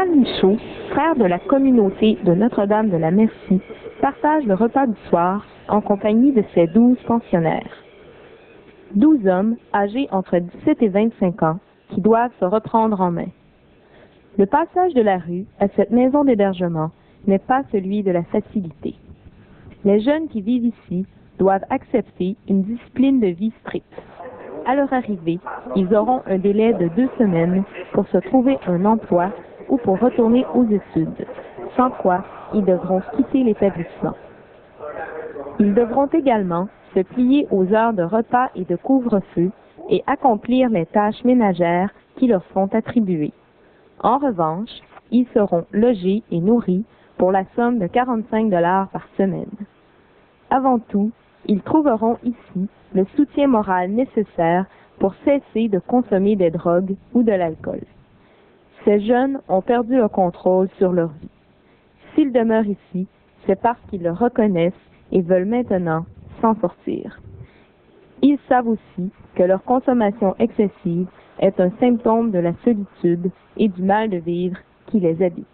Pascal Michaud, frère de la communauté de Notre-Dame de la Merci, partage le repas du soir en compagnie de ses 12 pensionnaires. 12 hommes âgés entre 17 et 25 ans qui doivent se reprendre en main. Le passage de la rue à cette maison d'hébergement n'est pas celui de la facilité. Les jeunes qui vivent ici doivent accepter une discipline de vie stricte. À leur arrivée, ils auront un délai de 2 semaines pour se trouver un emploi ou pour retourner aux études, sans quoi ils devront quitter l'établissement. Ils devront également se plier aux heures de repas et de couvre-feu et accomplir les tâches ménagères qui leur sont attribuées. En revanche, ils seront logés et nourris pour la somme de 45 $ par semaine. Avant tout, ils trouveront ici le soutien moral nécessaire pour cesser de consommer des drogues ou de l'alcool. Ces jeunes ont perdu le contrôle sur leur vie. S'ils demeurent ici, c'est parce qu'ils le reconnaissent et veulent maintenant s'en sortir. Ils savent aussi que leur consommation excessive est un symptôme de la solitude et du mal de vivre qui les habite.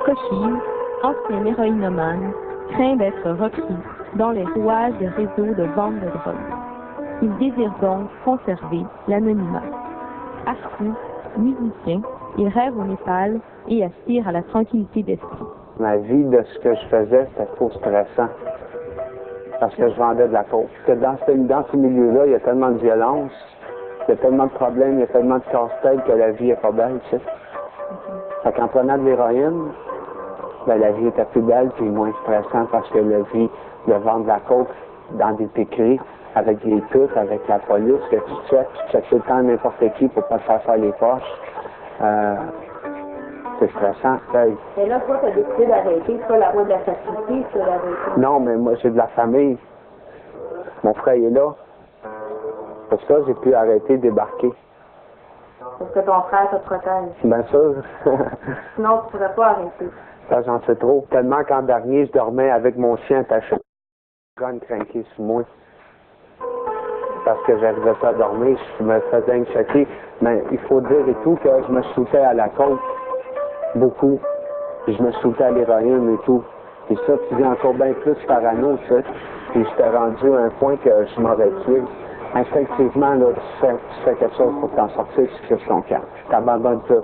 Cochise, ancien héroïnomane, craint d'être repris dans les rouages des réseaux de vente de drogue. Il désire donc conserver l'anonymat. Artiste, musicien, il rêve au Népal et aspire à la tranquillité d'esprit. Ma vie de ce que je faisais, c'était trop stressant. Parce que je vendais de la coke. Dans ce milieu-là, il y a tellement de violence, il y a tellement de problèmes, il y a tellement de casse-tête que la vie est pas belle, tu sais. Fait qu'en prenant de l'héroïne, ben, la vie était plus belle puis moins stressante parce que la vie de vendre de la coke dans des piqueries, avec des putes, avec la police, que tu checkes tout le temps n'importe qui pour pas te faire les poches. C'est stressant. Et là, toi, tu as décidé d'arrêter. C'est pas la voie de la facilité, c'est d'arrêter. Non, mais moi, j'ai de la famille. Mon frère est là. Pour ça, j'ai pu arrêter de débarquer. Parce que ton frère te protège. Bien sûr. Sinon, tu ne pourrais pas arrêter. Ça, j'en sais trop. Tellement qu'en dernier, je dormais avec mon chien attaché. Gun craqué sur moi. Parce que j'arrivais pas à dormir, je me faisais inquiéter. Mais il faut dire et tout que je me shootais à la côte. Beaucoup. Je me shootais à l'héroïne et tout. Et ça, tu dis encore bien plus parano, tu sais. Puis j'étais rendu à un point que je m'aurais tué. Instinctivement, là, tu fais quelque chose pour t'en sortir, tu crées ton camp. Tu t'abandonnes tout.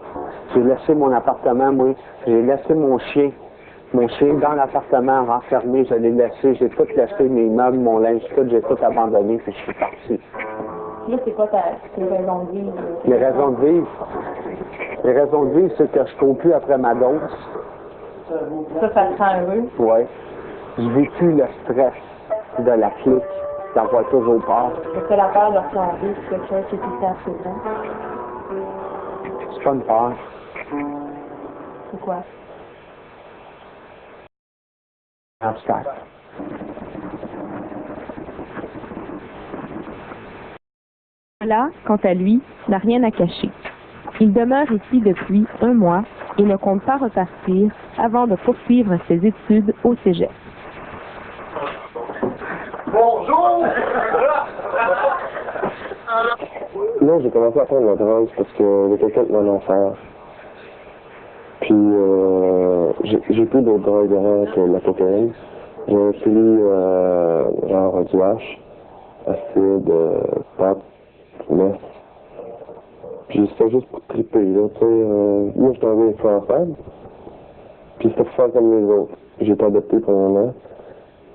J'ai laissé mon appartement, moi. J'ai laissé mon chien. Mon chien dans l'appartement, renfermé, je l'ai laissé. J'ai tout laissé, mes meubles, mon linge, tout, j'ai tout abandonné, puis je suis parti. Là, c'est quoi tes raisons de vivre? Les raisons de vivre? Les raisons de vivre, c'est que je ne cours plus après ma dose. Ça te rend heureux? Oui. Je vis plus le stress de la clique, d'avoir toujours peur. Est-ce que la peur de retomber, c'est quelque chose qui est tout le temps présent? C'est pas une peur. C'est quoi? Un obstacle. Là, quant à lui, n'a rien à cacher. Il demeure ici depuis 1 mois et ne compte pas repartir avant de poursuivre ses études au cégep. Bonjour! Non, j'ai commencé à prendre la drogue parce que les quelqu'un de mon enfer. Puis j'ai pris d'autres drogues avant que la cocaïne. J'ai pris genre du hache, acide, pâte, messe. Puis c'était juste pour triper, là, tu sais. Moi, j'étais un influent faible. Puis c'était pour faire comme les autres. J'ai été adopté pour un an.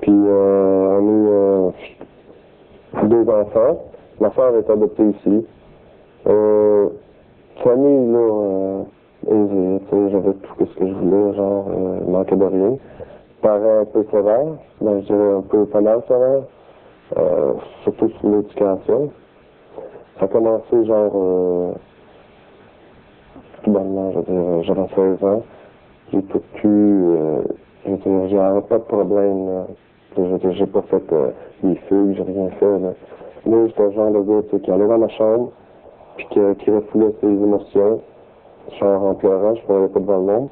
Puis on a eu 2 enfants. Ma sœur est adoptée ici. Famille, là, aisée, tu sais, j'avais tout ce que je voulais, genre, manquait de rien. Parents un peu sévères, ben, je dirais un peu pas mal sévères, surtout sur l'éducation. Ça a commencé, genre, tout bonnement, je veux dire, j'avais 16 ans. J'ai tout pu, je veux dire, j'ai pas de problème, là. Je veux dire, j'ai pas fait des fugues, j'ai rien fait, là. Moi, j'étais le genre de gars, tu sais, qui allait dans ma chambre, puis qui refoulait ses émotions. Genre, en pleurant, je pleurais pas devant le monde.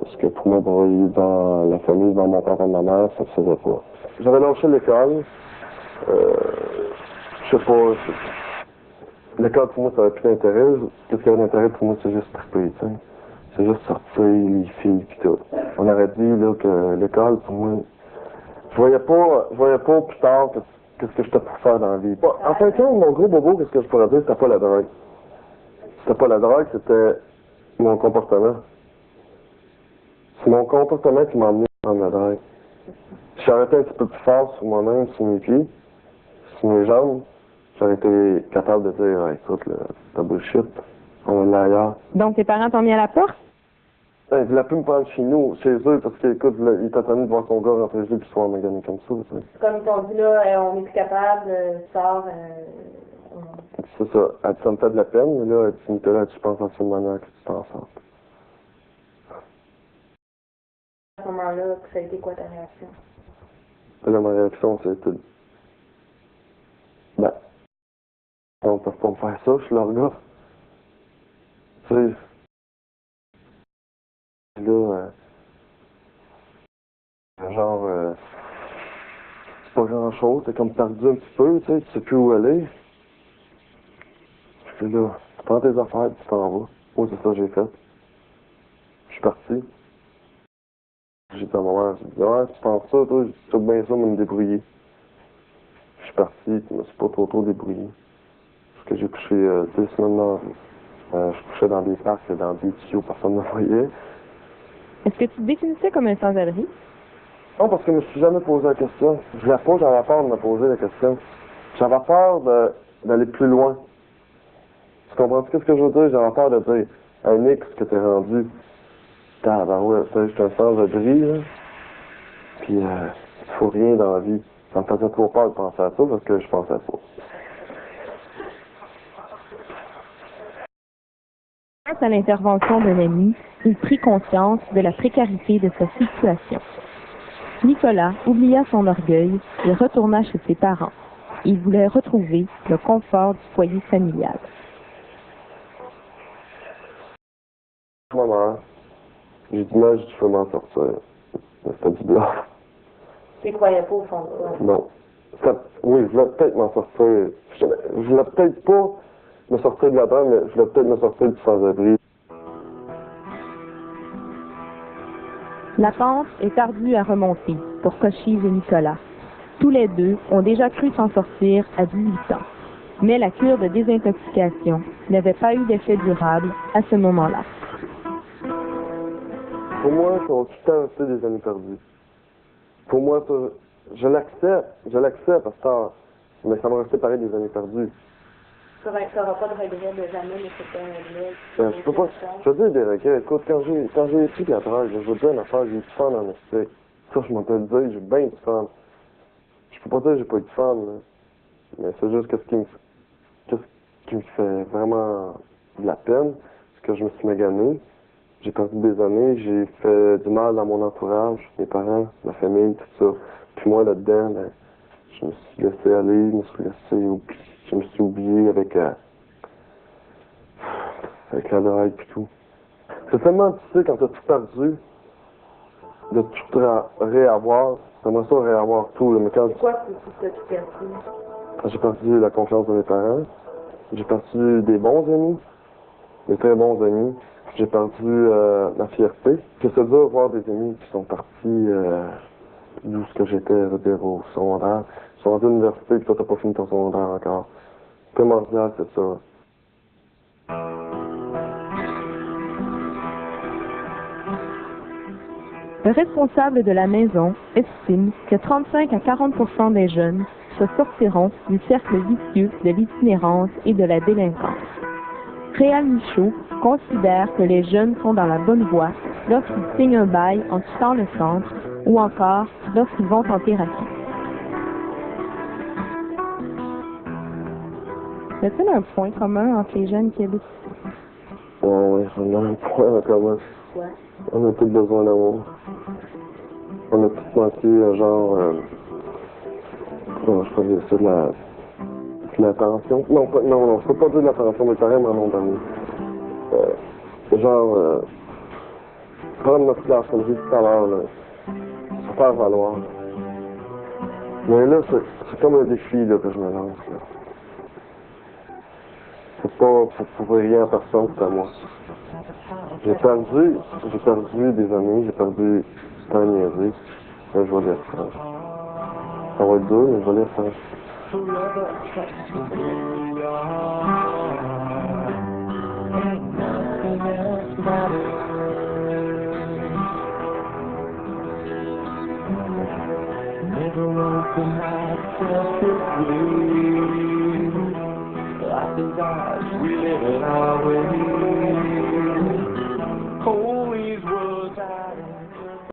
Parce que pour moi, broyer dans la famille, dans mon père et ma mère, ça se faisait pas. J'avais lâché l'école. Je sais pas, l'école pour moi, ça avait plus d'intérêt. Qu'est-ce qui avait d'intérêt pour moi, c'est juste triper, tu sais. C'est juste sortir, les filles, pis tout. On aurait dit, là, que l'école, pour moi, je voyais pas plus tard qu'est-ce que j'étais pour faire dans la vie. En fin de compte, mon gros bobo, qu'est-ce que je pourrais dire, c'était pas la drogue. C'était pas la drogue, c'était mon comportement. C'est mon comportement qui m'a amené à prendre la drogue. Si j'aurais été un petit peu plus fort sur moi-même, sur mes pieds, sur mes jambes, j'aurais été capable de dire, hey, écoute, là, t'as bullshit, on est ailleurs. Donc, tes parents t'ont mis à la porte? Il voulait plus me prendre chez nous, chez eux, parce qu'écoute, il était tenu de voir son gars rentrer chez lui puis se faire maganer comme ça, tu sais. Comme ils t'ont dit là, on est plus capable, sors, C'est ça. Elle dit, ça me fait de la peine, mais là, elle dit, Nicolas, tu penses à une manière que tu t'en sortes. à ce moment-là, ça a été quoi ta réaction? Là, ma réaction, c'était, ben, on peut pas me faire ça, je suis leur gars. Tu sais, là, genre, c'est pas grand-chose, t'es comme perdu un petit peu, tu sais plus où aller. Puis là, tu prends tes affaires, tu t'en vas. Moi, c'est ça que j'ai fait. Je suis parti. J'ai dit à maman, j'ai dit, ouais, tu penses ça, toi, tu fais bien ça, mais me débrouiller. Je suis parti, je me suis pas trop débrouillé. Parce que j'ai couché 2 semaines dans je couchais dans des parcs, dans des tuyaux, personne ne me voyait. Est-ce que tu te définissais comme un sans-abri? Non, parce que je me suis jamais posé la question. Je l'ai pas, j'avais peur de me poser la question. J'avais peur d'aller plus loin. Tu comprends ce que je veux dire? J'avais peur de dire, hey Nick, ce que t'es rendu. Ouais, ça, j'étais un sans-abri, là. Puis, il faut rien dans la vie. Ça me faisait trop peur de penser à ça parce que je pensais pas. Grâce à l'intervention d'un ami, il prit conscience de la précarité de sa situation. Nicolas oublia son orgueil et retourna chez ses parents. Il voulait retrouver le confort du foyer familial. Maman, j'ai dit non, je peux m'en sortir. Mais c'était du bluff. Tu croyais pas au fond de toi? Non. Oui, je voulais peut-être m'en sortir. Je voulais peut-être pas me sortir de là-dedans, mais je voulais peut-être me sortir du sans-abri. La pente est ardue à remonter pour Cochise et Nicolas. Tous les deux ont déjà cru s'en sortir à 18 ans. Mais la cure de désintoxication n'avait pas eu d'effet durable à ce moment-là. Pour moi, ça va tout le temps rester des années perdues. Pour moi, ça, je l'accepte parce que mais ça va rester pareil des années perdues. Tu n'auras pas de regret de jamais, mais c'était un regret. Je peux pas. Je veux dire des regrets. Écoute, quand j'ai pris de la drogue, je veux dire une affaire, j'ai eu du fun en esthétique. Ça, je m'en peux le dire, j'ai bien du fun. Je peux pas dire que j'ai pas eu de fun, là. Mais c'est juste qu'est-ce qui me fait vraiment de la peine, c'est que je me suis magané. J'ai perdu des années, j'ai fait du mal à mon entourage, mes parents, ma famille, tout ça. Puis moi, là-dedans, ben, je me suis laissé aller, je me suis oublié avec la drogue et tout. C'est tellement difficile quand t'as tout perdu, de tout réavoir. J'aimerais ça réavoir tout. Mais quand c'est quoi que tu as tout perdu? j'ai perdu la confiance de mes parents, j'ai perdu des bons amis, des très bons amis. J'ai perdu ma fierté. C'est dur de voir des amis qui sont partis d'où ce que j'étais, je veux dire, au secondaire. Ils sont rendus à l'université et toi, t'as pas fini ton secondaire encore. Primordial, c'est ça. Le responsable de la maison estime que 35 à 40% des jeunes se sortiront du cercle vicieux de l'itinérance et de la délinquance. Réal Michaud considère que les jeunes sont dans la bonne voie lorsqu'ils signent un bail en quittant le centre ou encore lorsqu'ils vont en thérapie. Y a-t-il un point commun entre les jeunes qui habitent ici? Oui, on a un point en commun. Ouais. On a tous besoin d'amour. On a tous manqué, genre, je crois que c'est de l'attention. Non, je peux pas dire de l'attention, mais carrément m'en ont donné. Prendre notre place, comme j'ai dit tout à l'heure, se faire valoir. Mais là, c'est comme un défi là, que je me lance. Là. pas pour rien à personne, c'est à moi. J'ai perdu des amis, j'ai perdu du temps à niaiser. Là, je vais les refaire. Ça va être dur, mais je vais les refaire. Never open my self-belief. Life is ours, we live it our way.